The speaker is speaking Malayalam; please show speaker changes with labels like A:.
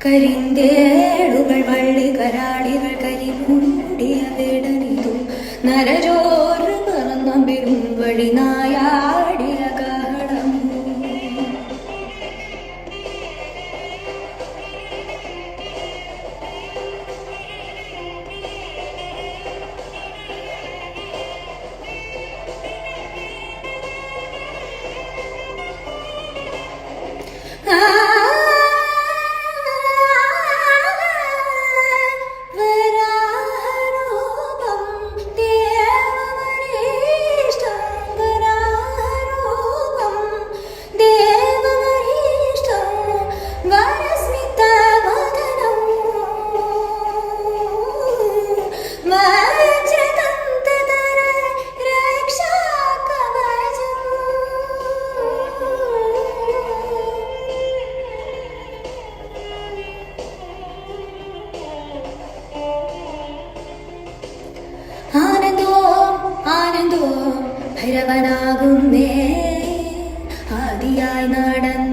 A: കരിന്തേളുകൾ വള്ളി കരാളികൾ കരിമൂടിയ വേടനിതു നരജോറ് പറന്നമ്പെരും വഴി നായാടിയ കാടം ഭൈരവനാകുന്നേ ആദിയായി നടന്ന